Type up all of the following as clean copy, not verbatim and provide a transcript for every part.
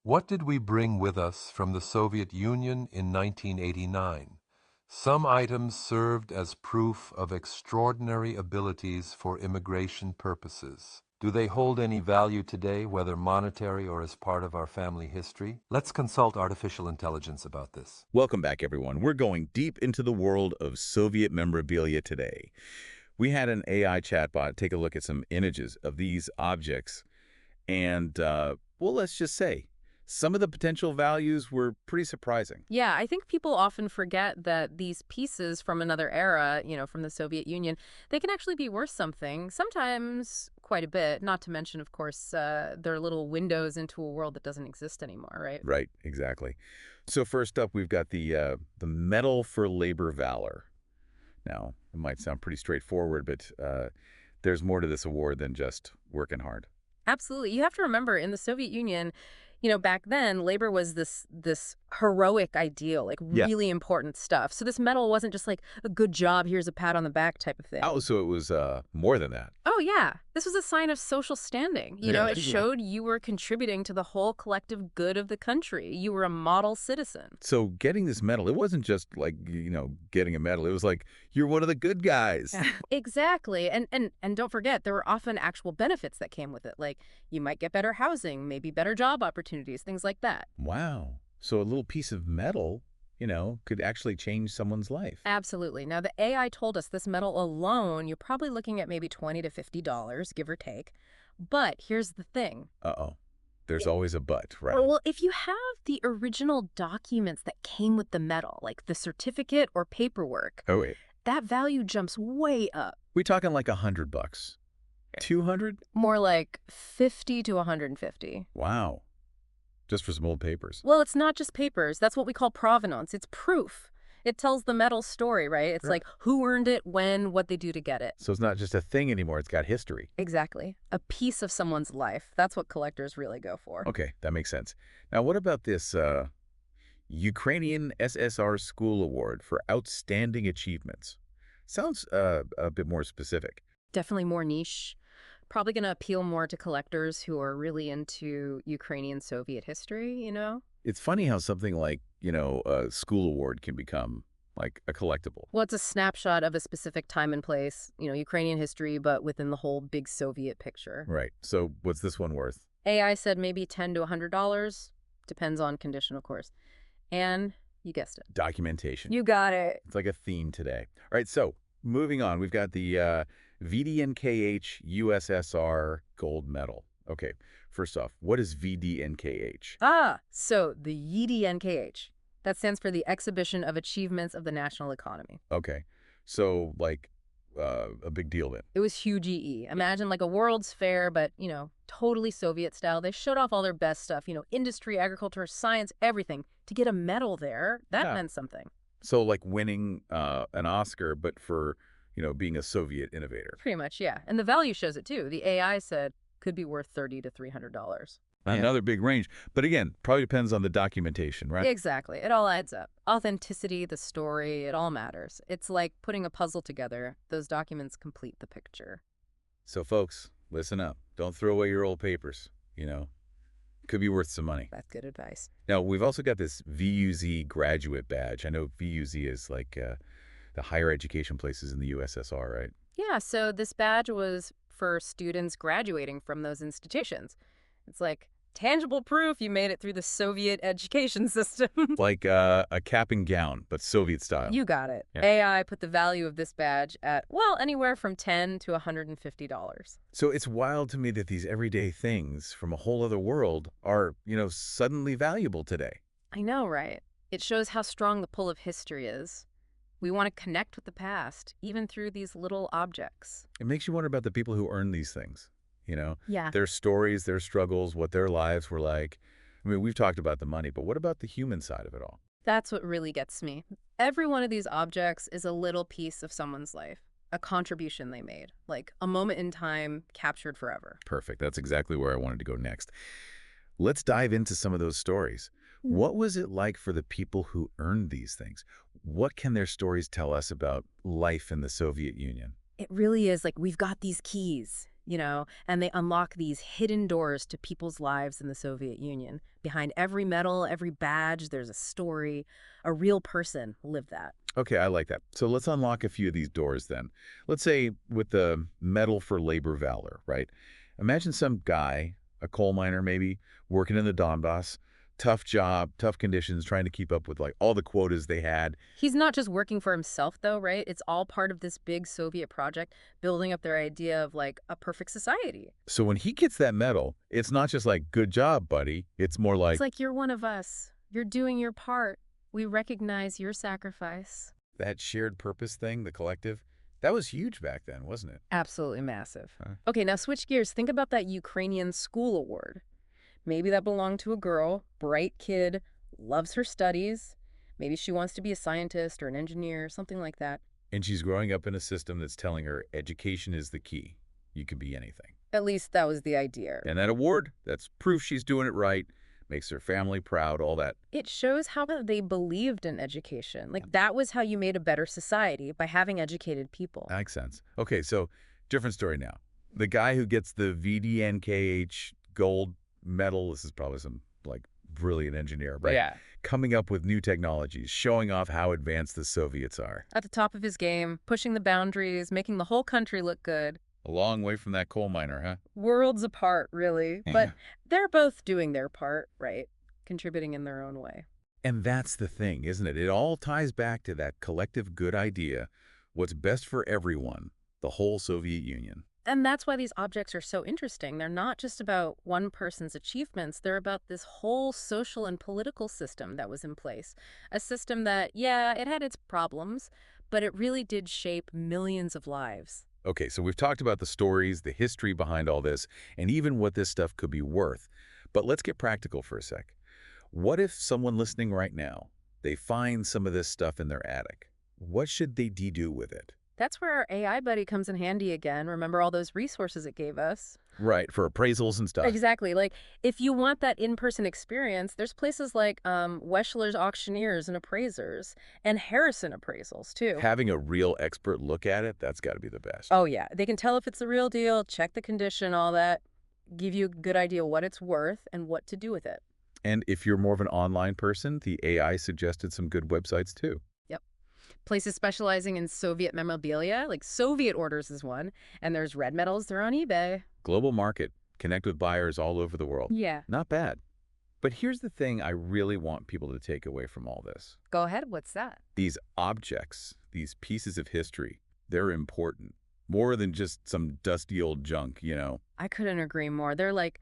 What did we bring with us from the Soviet Union in 1989? Some items served as proof of extraordinary abilities for immigration purposes. Do they hold any value today, whether monetary or as part of our family history? Let's consult artificial intelligence about this. Welcome back, everyone. We're going deep into the world of Soviet memorabilia today. We had an AI chatbot take a look at some images of these objects, and, well, let's just say, some of the potential values were pretty surprising. Yeah, I think people often forget that these pieces from another era, from the Soviet Union, they can actually be worth something, sometimes quite a bit, not to mention, of course, they're little windows into a world that doesn't exist anymore, right? Right, exactly. So first up, we've got the Medal for Labor Valor. Now, it might sound pretty straightforward, but there's more to this award than just working hard. Absolutely. You have to remember, in the Soviet Union, back then, labor was this heroic ideal, like Yeah. really important stuff. So this medal wasn't just like a good job, here's a pat on the back type of Oh, thing. so it was more than that. Oh, yeah. This was a sign of social standing. It Yeah. showed you were contributing to the whole collective good of the country. You were a model citizen. So getting this medal, it wasn't just like, getting a medal. It was like, you're one of the good guys. Exactly. And don't forget, there were often actual benefits that came with it. Like you might get better housing, maybe better job opportunities, things like that. Wow. So a little piece of metal, could actually change someone's life. Absolutely. Now, the AI told us this metal alone, you're probably looking at maybe $20 to $50, give or take. But here's the thing. Uh-oh. There's always a but, right? Well, if you have the original documents that came with the metal, like the certificate or paperwork, Oh, wait. that value jumps way up. We talking like $100? 200? More like 50 to 150. Wow. Just for some old papers. Well, it's not just papers. That's what we call provenance. It's proof. It tells the metal story, right? It's Right. like who earned it, when, what they do to get it. So it's not just a thing anymore. It's got history. Exactly. A piece of someone's life. That's what collectors really go for. Okay, that makes sense. Now, what about this Ukrainian SSR School Award for Outstanding Achievements? Sounds a bit more specific. Definitely more niche. Probably going to appeal more to collectors who are really into Ukrainian Soviet history. It's funny how something like, a school award can become like a collectible. Well, it's a snapshot of a specific time and place, Ukrainian history, but within the whole big Soviet picture. Right. So what's this one worth? AI said maybe $10 to $100. Depends on condition, of course. And you guessed it. Documentation. You got it. It's like a theme today. All right, so moving on, we've got the VDNKH USSR gold medal. Okay, first off, what is VDNKH? So the YDNKH. That stands for the Exhibition of Achievements of the National Economy. Okay, so like a big deal then. It was huge EE. Imagine like a World's Fair, but, totally Soviet style. They showed off all their best stuff, industry, agriculture, science, everything. To get a medal there, that Yeah. meant something. So like winning an Oscar, but for, being a Soviet innovator. Pretty much, yeah. And the value shows it too. The AI said could be worth $30 to $300. Another big range. But again, probably depends on the documentation, right? Exactly. It all adds up. Authenticity, the story, it all matters. It's like putting a puzzle together. Those documents complete the picture. So folks, listen up. Don't throw away your old papers, Could be worth some money. That's good advice. Now, we've also got this VUZ graduate badge. I know VUZ is like the higher education places in the USSR, right? Yeah, so this badge was for students graduating from those institutions. It's like tangible proof you made it through the Soviet education system. Like a cap and gown, but Soviet style. You got it. Yeah. AI put the value of this badge at, well, anywhere from $10 to $150. So it's wild to me that these everyday things from a whole other world are, suddenly valuable today. I know, right? It shows how strong the pull of history is. We want to connect with the past, even through these little objects. It makes you wonder about the people who earn these things, Yeah. their stories, their struggles, what their lives were like. I mean, we've talked about the money, but what about the human side of it all? That's what really gets me. Every one of these objects is a little piece of someone's life, a contribution they made, like a moment in time captured forever. Perfect. That's exactly where I wanted to go next. Let's dive into some of those stories. What was it like for the people who earned these things? What can their stories tell us about life in the Soviet Union? It really is like we've got these keys. and they unlock these hidden doors to people's lives in the Soviet Union. Behind every medal, every badge, there's a story. A real person lived that. Okay, I like that. So let's unlock a few of these doors then. Let's say with the Medal for Labor Valor, right? Imagine some guy, a coal miner maybe, working in the Donbass, tough job, tough conditions, trying to keep up with like all the quotas they had. He's not just working for himself, though, right? It's all part of this big Soviet project, building up their idea of like a perfect society. So when he gets that medal, it's not just like, good job, buddy. It's more It's like like you're one of us. You're doing your part. We recognize your sacrifice. that shared purpose thing, the collective. That was huge back then, wasn't it? Absolutely massive. Huh? Okay, now switch gears. Think about that Ukrainian school award. Maybe that belonged to a girl, bright kid, loves her studies. Maybe she wants to be a scientist or an engineer, something like that. And she's growing up in a system that's telling her education is the key. You can be anything. At least that was the idea. And that award, that's proof she's doing it right, makes her family proud, all that. It shows how they believed in education. Like, that was how you made a better society, by having educated people. Makes sense. Okay, so different story now. The guy who gets the VDNKH gold medal, this is probably some, like, brilliant engineer, right? Yeah. Coming up with new technologies, showing off how advanced the Soviets are. At the top of his game, pushing the boundaries, making the whole country look good. A long way from that coal miner, huh? Worlds apart, really. Yeah. But they're both doing their part, right? Contributing in their own way. And that's the thing, isn't it? It all ties back to that collective good idea, what's best for everyone, the whole Soviet Union. And that's why these objects are so interesting. They're not just about one person's achievements. They're about this whole social and political system that was in place. A system that, yeah, it had its problems, but it really did shape millions of lives. Okay, so we've talked about the stories, the history behind all this, and even what this stuff could be worth. But let's get practical for a sec. What if someone listening right now, they find some of this stuff in their attic? What should they do with it? That's where our AI buddy comes in handy again. Remember all those resources it gave us? Right, for appraisals and stuff. Exactly. Like, if you want that in-person experience, there's places like Weschler's Auctioneers and Appraisers, and Harrison Appraisals, too. Having a real expert look at it, that's got to be the best. Oh, yeah. They can tell if it's the real deal, check the condition, all that, give you a good idea what it's worth and what to do with it. And if you're more of an online person, the AI suggested some good websites too. Yep. Places specializing in Soviet memorabilia, like Soviet Orders is one, and there's red medals, they're on eBay. Global market, connect with buyers all over the world. Yeah. Not bad. But here's the thing I really want people to take away from all this. Go ahead, what's that? These objects, these pieces of history, they're important. More than just some dusty old junk, you know? I couldn't agree more. They're like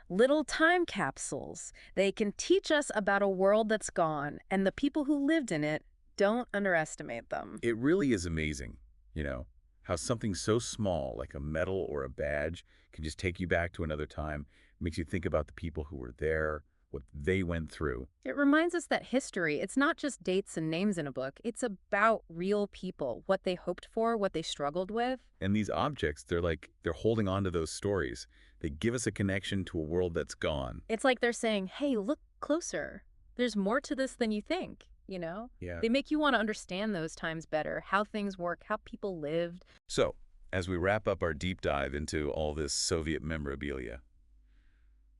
little time capsules. They can teach us about a world that's gone, and the people who lived in it. Don't underestimate them. It really is amazing, you know, how something so small like a medal or a badge can just take you back to another time, makes you think about the people who were there, what they went through. It reminds us that history, it's not just dates and names in a book. It's about real people, what they hoped for, what they struggled with. And these objects, they're holding on to those stories. They give us a connection to a world that's gone. It's like they're saying, hey, look closer. There's more to this than you think. Yeah. They make you want to understand those times better, how things work, how people lived. So, as we wrap up our deep dive into all this Soviet memorabilia,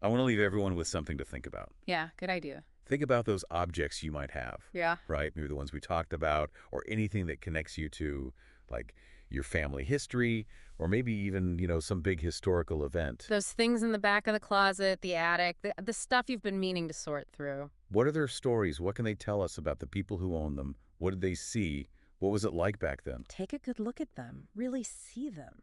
I want to leave everyone with something to think about. Yeah, good idea. Think about those objects you might have. Yeah. Right? Maybe the ones we talked about, or anything that connects you to, like, your family history, or maybe even, some big historical event. Those things in the back of the closet, the attic, the stuff you've been meaning to sort through. What are their stories? What can they tell us about the people who own them? What did they see? What was it like back then? Take a good look at them. Really see them,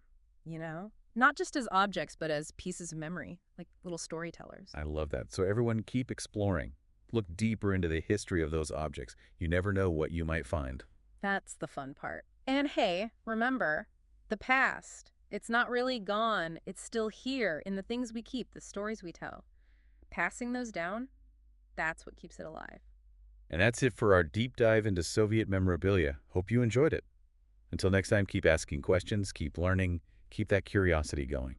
Not just as objects, but as pieces of memory, like little storytellers. I love that. So everyone keep exploring. Look deeper into the history of those objects. You never know what you might find. That's the fun part. And hey, remember, the past. It's not really gone. It's still here in the things we keep, the stories we tell. Passing those down, that's what keeps it alive. And that's it for our deep dive into Soviet memorabilia. Hope you enjoyed it. Until next time, keep asking questions, keep learning, keep that curiosity going.